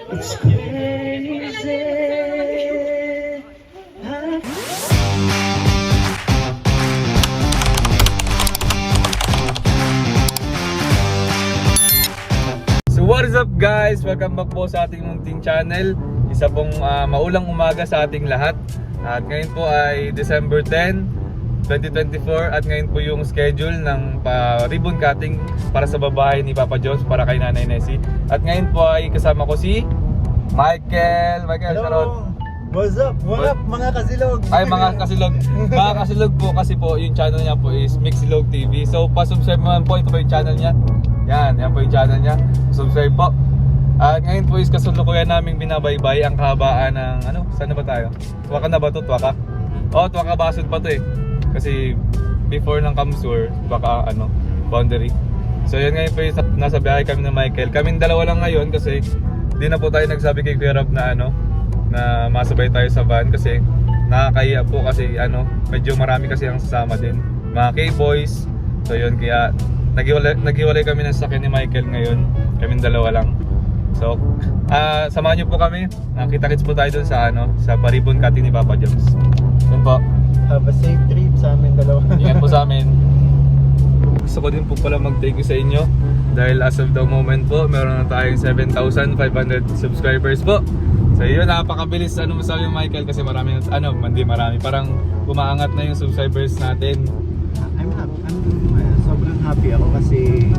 It's crazy. So what is up guys? Welcome back po sa ating munting channel. Isa pong maulang umaga sa ating lahat. At ngayon po ay December 10, 2024. At ngayon po yung schedule ng ribbon cutting para sa babae ni Papa Jones para kay Nanay Nessie. At ngayon po ay kasama ko si Michael. Michael, Sharon. What's up? What up mga kasilog? Ay mga kasilog. Mga kasilog po kasi po yung channel niya po is Mixilog TV. So pa-subscribe naman po, ito po yung channel niya. Yan po yung channel niya. Subscribe po. At ngayon po is kasulukuyan naming binabaybay ang kahabaan ng saan na ba tayo? Tuwaka na ba to? Tuwaka? Tuwaka Basod pa to eh. Kasi before ng Kamsur, Tuwaka boundary. So yan ngayon po yung nasa biyahe kami ng Michael. Kaming dalawa lang ngayon kasi di na po tayo nagsabi kay Kuya Rob na na masabay tayo sa van kasi nakakahiya po kasi medyo marami kasi ang sasama din. Mga K-boys. So yun kaya naghiwalay kami ng sakyan ni Michael ngayon. Kaming dalawa lang. So, samahan niyo po kami. Nakita-kits po tayo dun sa sa paribon cutting ni Papa Jones. Yun po. Have a safe trip sa amin dalawa. Ingat po sa amin. Gusto ko din po pala mag-thank you sa inyo dahil as of the moment po, meron na tayong 7,500 subscribers po. So yun, napakabilis masabi Michael kasi marami parang umaangat na yung subscribers natin. I'm sobrang happy ako kasi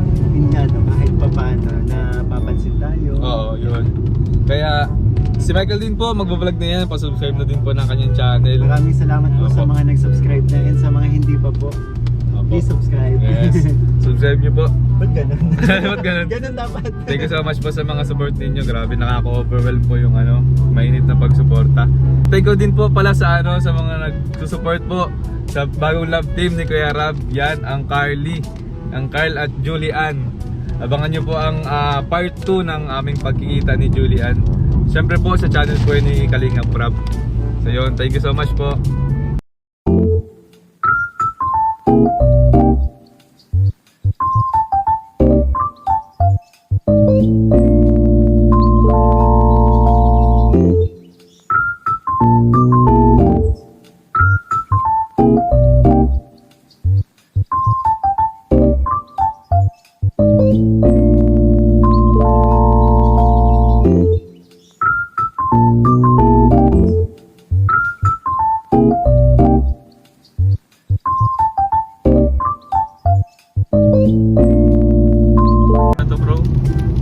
kahit papaano napapansin tayo. Oo, yun. Kaya si Michael din po, magbablog na yan, pa-subscribe na din po ng kanyang channel. Maraming salamat po sa mga nag-subscribe na and sa mga hindi pa po. Please subscribe. Yes. Subscribe nyo po. Ba't ganun? Ba't ganun? Ganun dapat. Thank you so much po sa mga support ninyo. Grabe, nakaka-overwhelm po yung mainit na pagsuporta. Thank you din po pala sa sa mga nagsusupport po sa bagong love team ni Kuya Rab. Yan, ang Carly, ang Carl at Julian. Abangan nyo po ang part 2 ng aming pagkikita ni Julian. Siyempre po sa channel po ni Kalingap Rab. So yun, thank you so much po.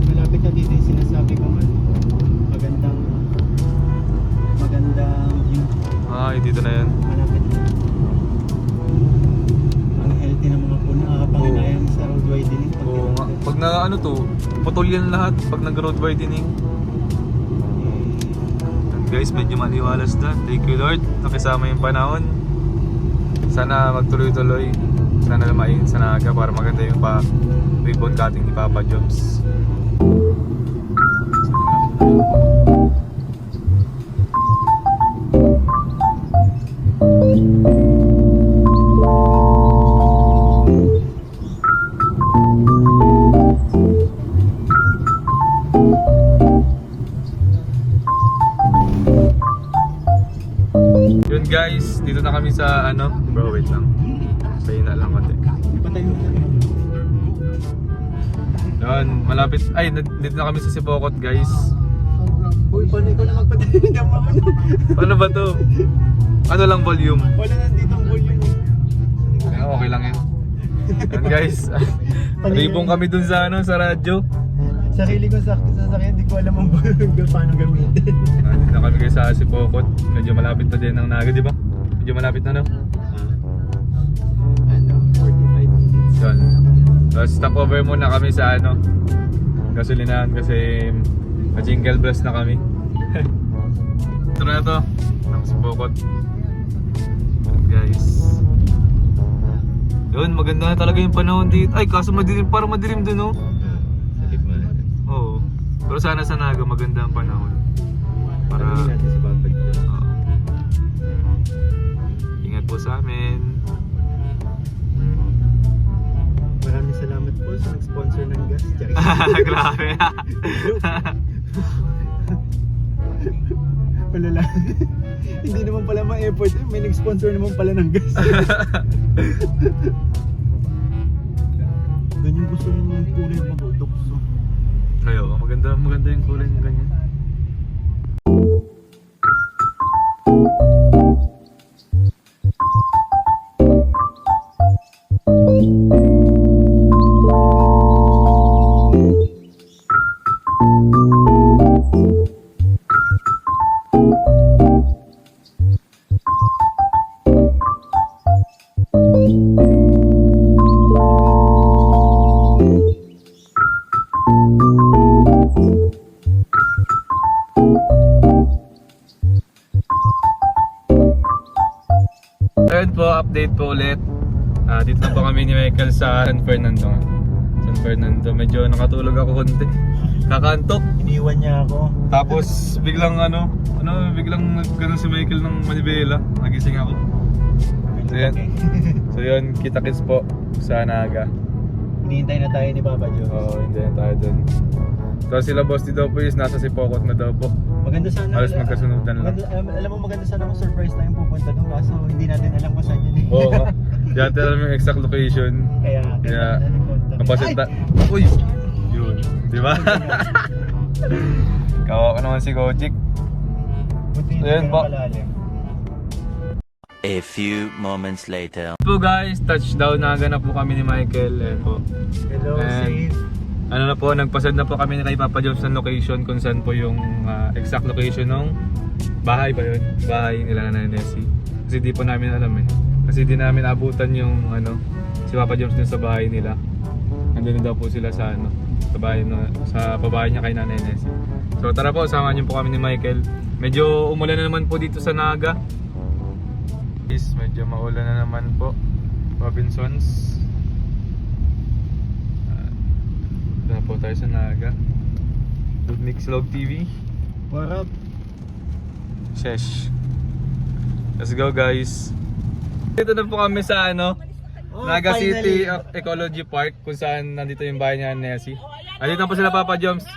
Malapit na dito yung sinasabi kong magandang view. Dito na yan. Malapit na. Ang healthy ng mga puno. Nakakapanginayang sa road widening. Oo nga. Pag putol yan lahat pag nag-road widening. Guys, medyo maliwalas na. Thank you Lord, nakisama yung panahon. Sana magtuloy-tuloy. Sana lumain sa naga para maganda yung ribbon cutting ni Papa Jones. Yun guys, dito na kami sa bro, wait lang. Pahin na lang konti. Ipatay mo na. Yun, malapit. Ay, dito na kami sa Sipokot guys. Uy, paano ikaw na magpatay? Paano ba to? Ano lang volume? Wala nandito ang volume. Okay lang yan. Yan guys. Ribong kami dun sa sa radyo. Sarili ko sa sasakyan, hindi ko alam ang paano gamitin. Dito na kami guys sa Sipokot. Medyo malapit na din ang Naga, di ba? Medyo malapit na 45 minutes. Yun. So, stop over muna kami sa gasolinahan kasi jingle bells na kami. Ito na to. Ang Sipokot. Guys. Yun, maganda na talaga yung panahon dito. Ay, kaso madilim, parang madilim dun Sa gitna. Oo. Pero sana sa Naga maganda ang panahon. Para natin si Papa. ingat po sa amin. Maraming salamat po sa nag-sponsor ng gas. Grabe. pala lang. Hindi naman pala ma-effort yun. May nag-sponsor naman pala ng gas. Ganyan gusto mong kulay mag-dokso. Ayo, maganda yung kulay ng ganyan. Ayun po, update po ulit. Dito na po kami ni Michael sa San Fernando. San Fernando, medyo nakatulog ako konti. Kakantok. Iniwan niya ako. Tapos biglang biglang nagkaroon si Michael ng manibela. Nagising ako. So yun, kita-kits po sa Naga. Hinihintay na tayo ni Papa Joe. Oo, hindi na tayo dun. So sila boss di daw po is nasa Sipokot na daw po. Maganda sana. Halos magkasunudan lang. Alam mo maganda sana kung surprise tayong pupunta doon kaso hindi natin alam kung saan yun eh. Oo nga. Di natin alam yung exact location. Kaya Napasenta. Uy! Yun. Di ba? Kawa ko naman si Gojik. Ayan po. A few moments later. Po guys, touchdown na agad na po kami ni Michael. Ayan po. Hello, And, safe. Ano na po, nagpasend na po kami kay Papa Jones ng location kung saan po yung exact location ng bahay ba yun? Bahay nila na Nessie. Kasi di po namin alam eh. Kasi di namin abutan yung si Papa Jones din sa bahay nila. Nandun na daw po sila sa sa bahay niya kay Nanay Nessie. So tara po, samahan niyo po kami ni Michael. Medyo umulan na naman po dito sa Naga. Medyo maulan na naman po. Robinsons. Na po tayo sa Naga. Good Mix Log TV. What up? Shesh. Let's go guys. Dito na po kami sa Naga City Ecology Park kung saan nandito yung bahay niya Nessie. Nandito na po sila Papa Joms.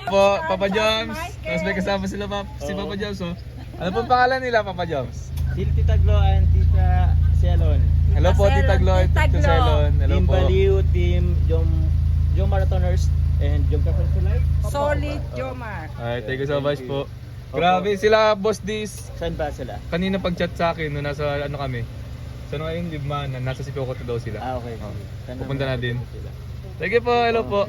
Po, Papa Joms. Tapos may kasama sila si Papa Joms. Oh. Ano po pangalan nila Papa Joms? Tita Glo and Tita Selon. Hello po Tita Glo at Tita Selon. Hello Team po. Baliw, Team Jom Marathoners and Jom Captain for Life. Solid Jomar. Alright, thank you so much po. Grabe sila Boss Dis. Saan ba sila? Kanina pag-chat sa akin nung nasa kami. Sa ngayon Libmanan, nasa Sipokot daw sila. Okay. Pupunta na din. Thank you po, hello po.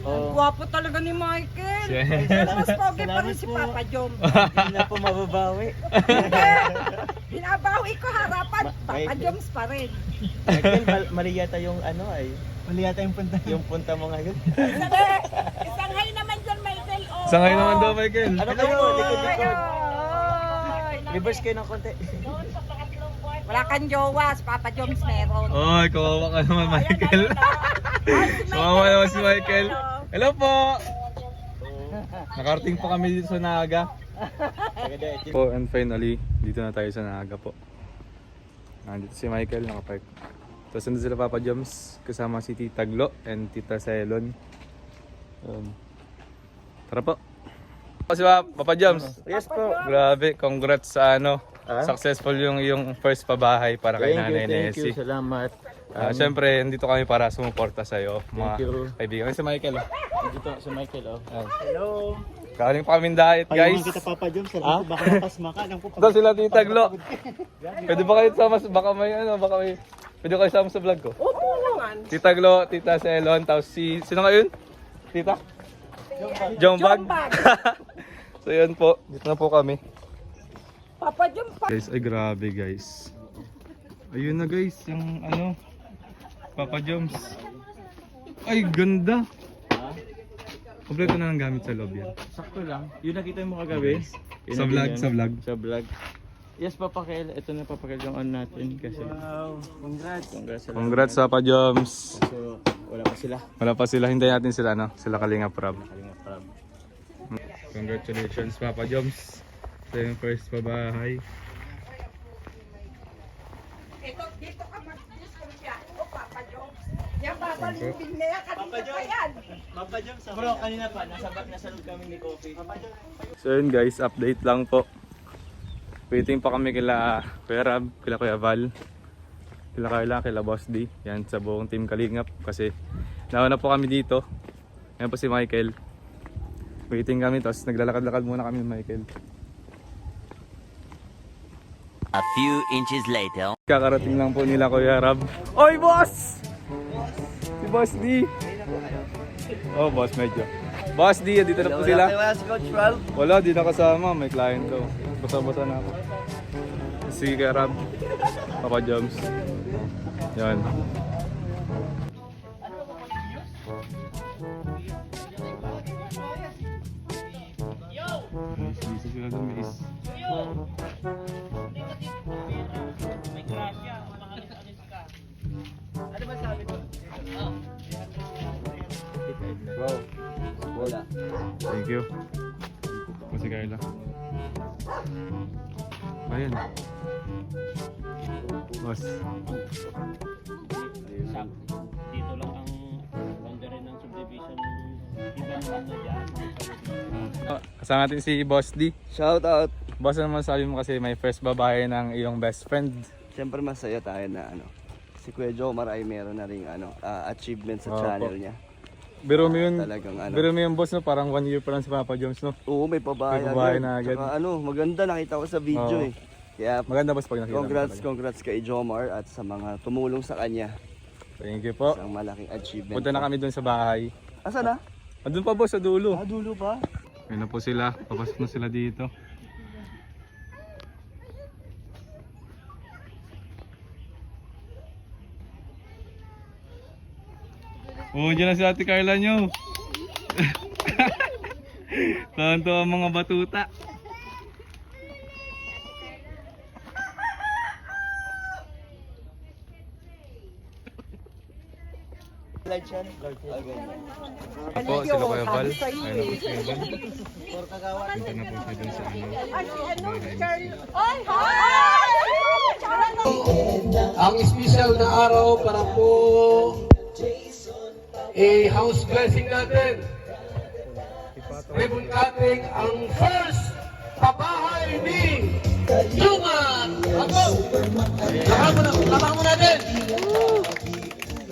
Ang gwapo talaga ni Michael. Yeah. Pero mas pogi pa rin si Papa Jom. Hindi na po mababawi. Binabawi ko harapan, Papa Joms pa rin. Michael, mali yata yung mali yata yung punta. Yung punta mo ngayon. Isang hay naman dyan, Michael. Oh. Sa ngayon naman daw Michael. Ano kayo? Likod-likod. Ay, Reverse kayo ng konti. wala kang jowa, si Papa Joms meron. Oy, kawawa ka naman Michael. Kawawa naman si Michael. Hello po. Nakarating po kami dito sa Naga. Po and finally, dito na tayo sa Naga po. Nandito si Michael, nakapark. Tapos nandito sila Papa Joms, kasama si Tita Glo and Tita Selon. Tara po. Si Papa Joms. Yes po. Grabe, congrats sa successful yung first pabahay para kay Nanay Thank you. Nessie. Salamat. Siyempre, nandito kami para sumuporta sa'yo, mga you. kaibigan. Si Michael, Dito si Michael. Hello. Galing pa kaming diet, guys. Payungan kita Papa Joms. Baka mapasma ka. Ito sila Tita Glo. Pwede ba kayo sama, baka may pwede kayo sama sa vlog ko? Opo naman. Tita Glo, Tita Selon, tapos sino ngayon? Tita? Jombag. So yun po, dito na po kami. Papa Joms pa. Guys, ay grabe guys. Ayun na guys, yung Papa Joms. Ay, ganda. Kompleto na ng gamit sa loob yan. Sakto lang. Yun nakita mo kagabi. Sa vlog. Sa vlog. Yes, Papa Kel. Ito na Papa Kel yung on natin kasi. Wow. Congrats. Congrats Papa Joms. So, wala pa sila. Wala pa sila, hintayin natin sila sila Kalinga Prab. Prab. Congratulations Papa Joms. Sa yung first pabahay. Dito ka mag-discuss ko, Papa Joms. Yan, papalibing na yan. Kanina pa yan. Papa Joms. Bro, kanina pa. Nasa loob kami ni Coffee. Papa Joms. So yun guys, update lang po. Waiting pa kami kila Kuya Rab, kila Kuya Val, kila Carla, kila Boss D. Yan sa buong team Kalingap kasi nauna po kami dito. Yan po si Michael. Waiting kami tapos naglalakad-lakad muna kami ni Michael. A few inches later. Kakarating lang po nila Kuya Rab. Oy boss! Si Boss D. Oh boss medyo. Boss D, dito na po sila. Wala, di na kasama. May client daw. Basa-basa na ako. Si Kuya Rab, Papa Joms. Yan. Busy sila ng miss. Wow. Wala. Thank you. Po si Carla. Ayan. Boss. Dito lang ang boundary ng subdivision. Ibang ano dyan. Kasama natin si Boss D. Shout out. Boss, ano masasabi mo kasi may first babae ng iyong best friend? Siyempre masaya tayo na si Kuya Jomar ay meron na ring achievement sa Opo. channel niya. Biro mo yun, Talagang biro mo yun boss no, parang 1 year pa lang si Papa Joms no? Oo, may pabahay, May pabahay na agad. Tsaka maganda nakita ko sa video Oo. Kaya Maganda boss pag nakita mo talaga. congrats kay Jomar at sa mga tumulong sa kanya. Thank you po. Isang malaking achievement. Punta na kami dun sa bahay. Asa na? Andun pa boss sa dulo. Dulo pa? Ayun na po sila, papasok na sila dito. Oh, dyan na si Ate Carla nyo. Tanto ang mga batuta. Apo, sila Kuya Val. Ayun na po si Kuya Val. Punta na po siya dun sa Oy, hi! Ang special na araw para po house blessing natin. Ribbon cutting ang first pabahay ni Juma. Ako! Laban mo natin!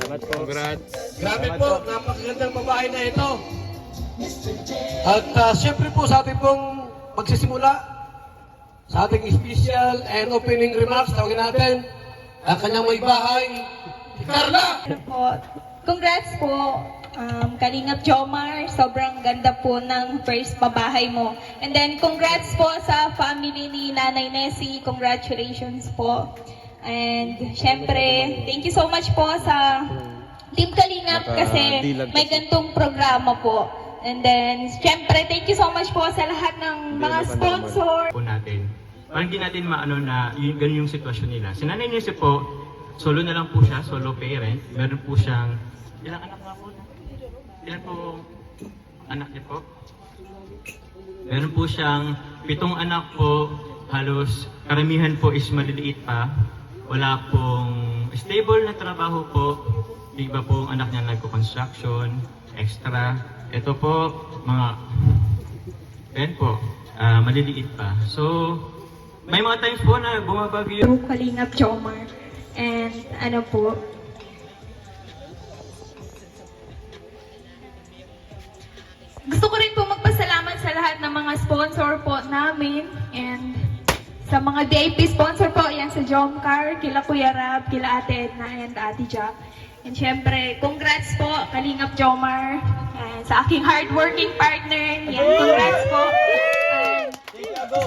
Congrats. Grabe po, napakagandang babae na ito. At siyempre po sa ating pong magsisimula sa ating special and opening remarks, tawagin natin ang kanyang may bahay, si Carla. Po. Congrats po, Kalingap Jomar. Sobrang ganda po ng first pabahay mo. And then, congrats po sa family ni Nanay Nessie. Congratulations po. And, syempre, thank you so much po sa Team Kalingap kasi may gantong programa po. And then, syempre, thank you so much po sa lahat ng mga sponsor. Po natin. Parang hindi natin maano na ganun yung sitwasyon nila. Si Nanay Nessie po, solo na lang po siya, solo parent. Meron po siyang, ilang anak nga po? Ilan po anak niya po? Meron po siyang 7 anak po, halos karamihan po is maliliit pa. Wala pong stable na trabaho po. Iba po ang anak niya nagko-construction, extra. Ito po, mga, ayan po, maliliit pa. So, may mga times po na bumabagyo. Through Kalingap Jomar. And ano po, gusto ko rin po magpasalamat sa lahat ng mga sponsor po namin and sa mga VIP sponsor po, yan sa Jomcar, kila Kuya Rab, kila Ate Edna and Ate Jack. And syempre, congrats po Kalingap Jomar and sa aking hardworking partner, yan, congrats po. And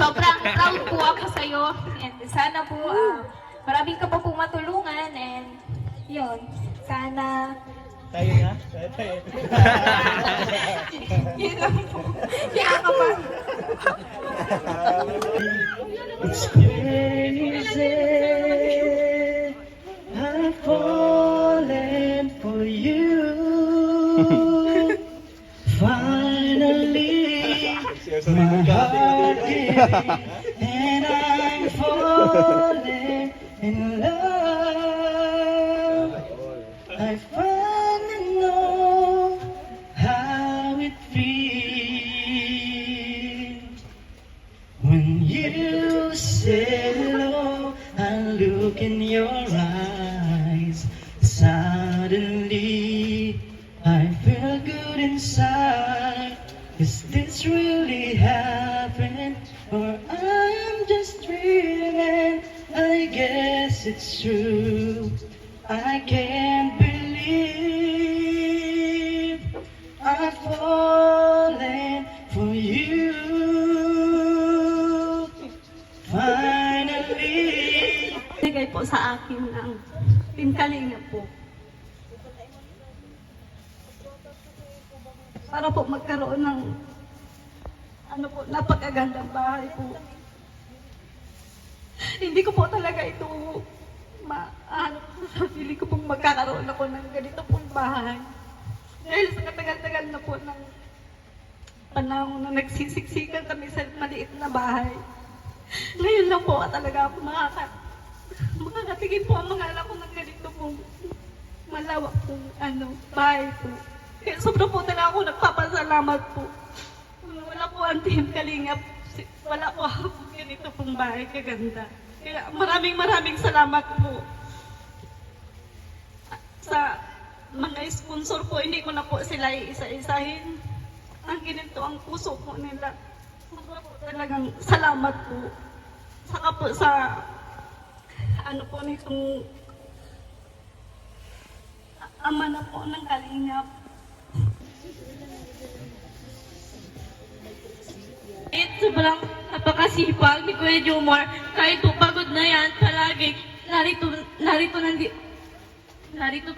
sobrang proud po ako sa iyo and sana po maraming ka pa pong matulungan and yun, sana Tayo na? yun lang po. Kaya ka pa. It's crazy, I've fallen for you. Finally, my heart giving, and I'm falling in love. I finally know how it feels when you say it's true. I can't believe I've fallen for you. Finally. Bigay po sa akin ng Team Kalinga po. Para po magkaroon ng napakagandang bahay po. Hindi ko po talaga ito sa sarili ko pong magkakaroon ako ng ganito pong bahay. Dahil sa katagal-tagal na po ng panahon na nagsisiksikan kami sa maliit na bahay. Ngayon lang po talaga ako makakatigin po ang mga anak ko ng ganito pong malawak pong bahay po. Kaya sobra po talaga ako nagpapasalamat po. Wala po ang Team Kalingap. Wala po ako ganito pong bahay kaganda. Kaya maraming salamat po. Sa mga sponsor po, hindi ko na po sila iisa-isahin. Ang ginito ang puso po nila. Sobra po talagang salamat po. Saka po sa po nitong ama na po ng Kalingap. Sobrang napakasipag ni Kuya Jomar. Kahit po pagod na yan, palagi narito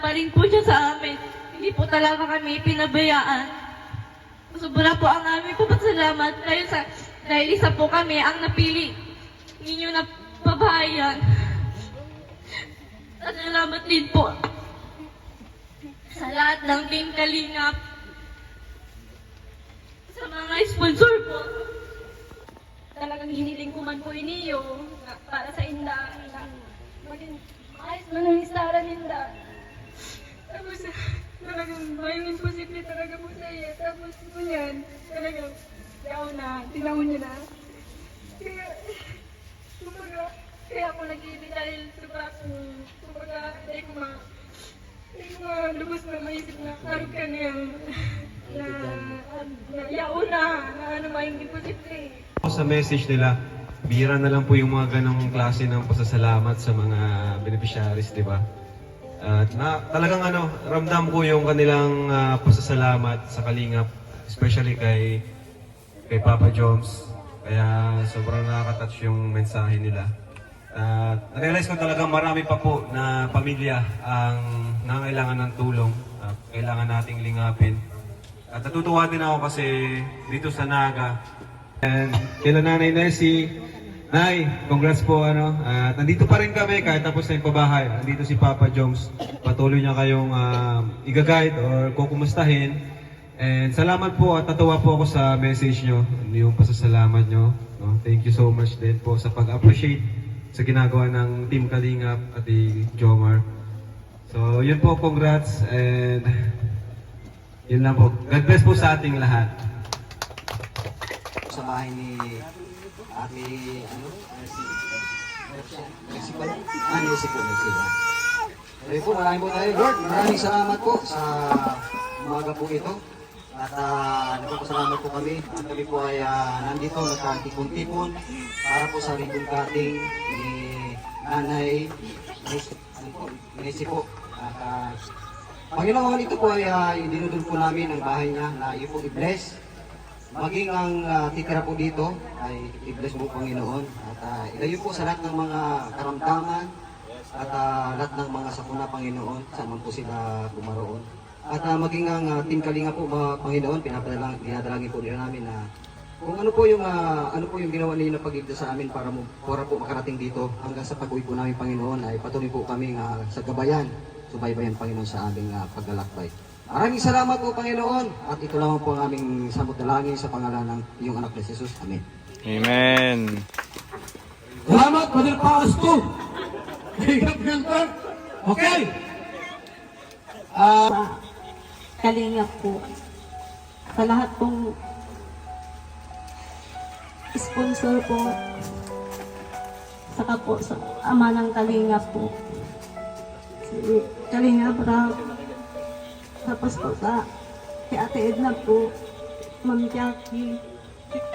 pa rin po siya sa amin. Hindi po talaga kami pinabayaan. Sobra po ang aming papasalamat dahil isa po kami ang napili ninyo na pabahayan. At salamat din po sa lahat ng Team Kalingap, sa mga sponsor po. Talagang hiniling ko man po iniyo para sa inda maging ayos man ang istara ninda. Tapos talagang may imposible talaga po sa iya. Tapos po yan, talagang tinawon niya na. Kaya ako nag-ibig dahil kumbaga, hindi ko lubos na maisip na karog ka niyang may imposible. Sa message nila, bihira na lang po yung mga ganong klase ng pasasalamat sa mga beneficiaries, di ba? At talagang ramdam ko yung kanilang pasasalamat sa Kalingap, especially kay Papa Joms. Kaya sobrang nakaka-touch yung mensahe nila. At na-realize ko talagang marami pa po na pamilya ang nangailangan ng tulong, kailangan nating lingapin. At natutuwa din ako kasi dito sa Naga, and kila Nanay Nessie, Nay, congrats po nandito pa rin kami kahit tapos na yung pabahay. Nandito si Papa Joms. Patuloy niya kayong i-guide or kukumustahin. And salamat po at natuwa po ako sa message nyo, yung pasasalamat nyo. No? Thank you so much din po sa pag-appreciate sa ginagawa ng Team Kalingap at Jomar. So yun po, congrats and yun lang po. God bless po sa ating lahat. Sa bahay ni Ate, Nessie po. Sabi po, maraming po tayo, Lord. Maraming salamat po sa umaga po ito. At nagpapasalamat po kami. At kami po ay nandito, nagkatipon-tipon para po sa ribbon cutting ni Nanay Nessie po. At Panginoon, ito po ay dinudul po namin ang bahay niya na iyo po i-bless. Maging ang titira po dito ay i-bless mo Panginoon. At ilayo po sa lahat ng mga karamdaman at lahat ng mga sakuna Panginoon, saan man po sila pumaroon. At maging ang Team Kalinga po Panginoon, pinadalangin po nila namin na kung ano po yung ginawa ninyo na pag-ibig sa amin para po makarating dito hanggang sa pag-uwi po namin Panginoon ay patuloy po kami sa gabayan, subaybayan Panginoon sa aming paglalakbay. Maraming salamat po Panginoon at ito lamang po ang aming samot na langin sa pangalan ng iyong anak na Jesus. Amen. Amen. Salamat, Brother Pasto. Okay. Kalingap po. Sa lahat pong sponsor po. Saka po sa ama ng Kalingap po. Si Kalingap Rap. Tapos po sa si Ate Edna po. Ma'am Jackie.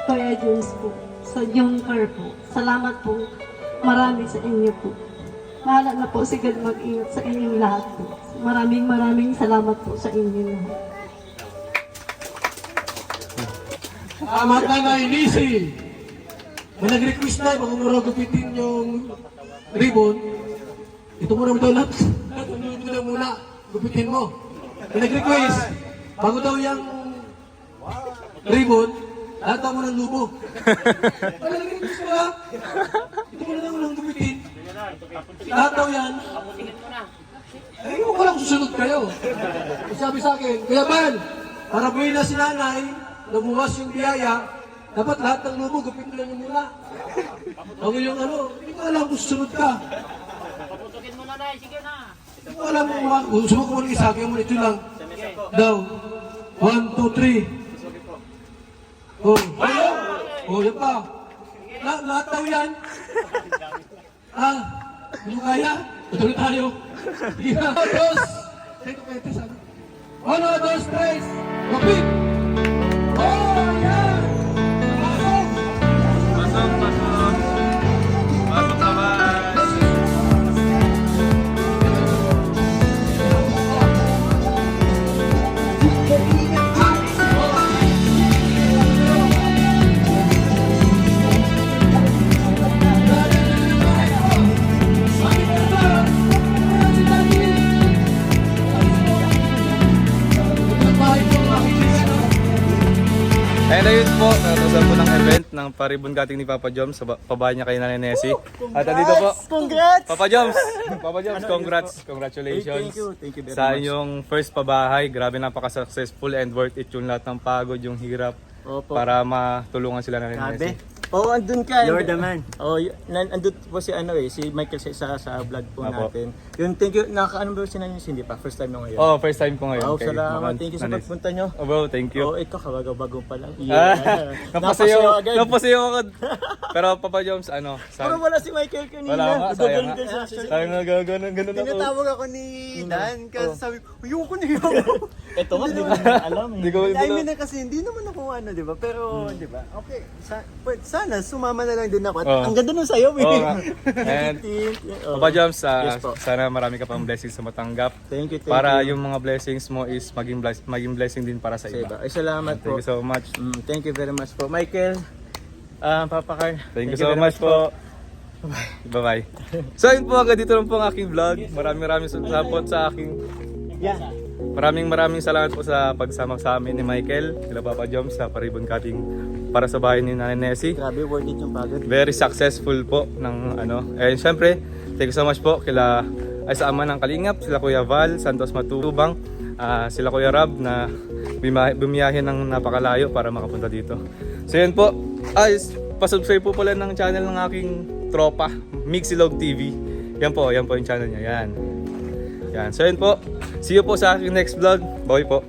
Kuya Jones po. Sa Jomcar po. Salamat po. Marami sa inyo po. Bahala na po si God mag-ingat sa inyong lahat po. Maraming salamat po sa inyo lahat. Salamat na Nisi. May nag-request na, mga gupitin yung ribbon. Ito muna daw lahat. Ito na muna, gupitin mo. May nag-request, bago daw yung ribbon, lahat mo ng lubo. May nag-request ka, ito muna daw lang gupitin. Lahat daw yan. Eh, huwag ko lang susunod kayo. Sabi sa akin, Kuya Bal, para buhay na si nanay, nabuwas yung biyaya, dapat lahat ng lubo, gupit lang yung muna. Ang yung ano, hindi ko alam kung susunod ka. Paputukin mo na, Nay. Sige na. Hindi ko alam kung susunod ko muna isa, kaya muna ito lang. Daw. 1, 2, 3. Oh, ayun. Oh, yan pa. Lahat daw yan. Hindi mo kaya? Tuloy tayo. Sige na. 1, 2, 3. Gupit. Oh, yan. Pasok naman. And ayun po, natapos po ng event ng paribon cutting ni Papa Joms sa pabahay niya kay Nanay Nessie. At andito po, Congrats! Papa Joms, congrats, congratulations Thank you very sa much. inyong first pabahay. Grabe, napaka-successful and worth it yung lahat ng pagod, yung hirap Opo. para matulungan sila Nanay Grabe. Nessie. Oo, andun ka. You're the man. Oh, andun po si si Michael sa vlog po Apo. natin. Yung thank you, nakakaano ba si Nanay Cindy pa? First time mo ngayon. Oh, first time ko ngayon. Wow, kay salamat. Ma'am Thank you sa Nanay. pagpunta nyo. Oh bro, thank you. Oh, ito kabago-bago pa lang. Napasayaw agad. ako. Pero Papa Joms, ano, Pero wala si Michael kanina. Wala nga, sayang nga. Nagaganda siya actually. Sayang nga, ganun ako. Tinatawag ako ni Dan kasi sabi ko, ayoko na yun. Ito nga, hindi ko na alam. Hindi ko I mean na kasi hindi naman ako ano, di ba? Pero, di ba? Okay, sana sumama na lang din ako. At Oo. ang ganda nung sayo, Oo nga. And Oh. Papa Joms, Yes po. sana marami ka pang blessings na matanggap. Thank you. Para yung mga blessings mo is maging blessing din para sa Sa iba. iba. Ay, salamat po. Thank you so much. Thank you very much po. Michael, Papa Carl. Thank you so much po. Bye-bye. So yun po, agad dito lang po ang aking vlog. Maraming salamat sa aking... Maraming salamat po sa pagsama sa amin ni Michael, nila Papa Joms sa paribon cutting para sa bahay ni Nanay Nessie. Grabe, worth it yung pagod. Very successful po ng ano. And syempre, thank you so much po sa ama ng Kalingap, sila Kuya Val, Santos Matubang, sila Kuya Rab na bumiyahe ng napakalayo para makapunta dito. So yun po, pasubscribe po pala ng channel ng aking tropa, Mixilog TV. Yan po yung channel niya. Yan. So yun po, see you po sa aking next vlog. Bye po.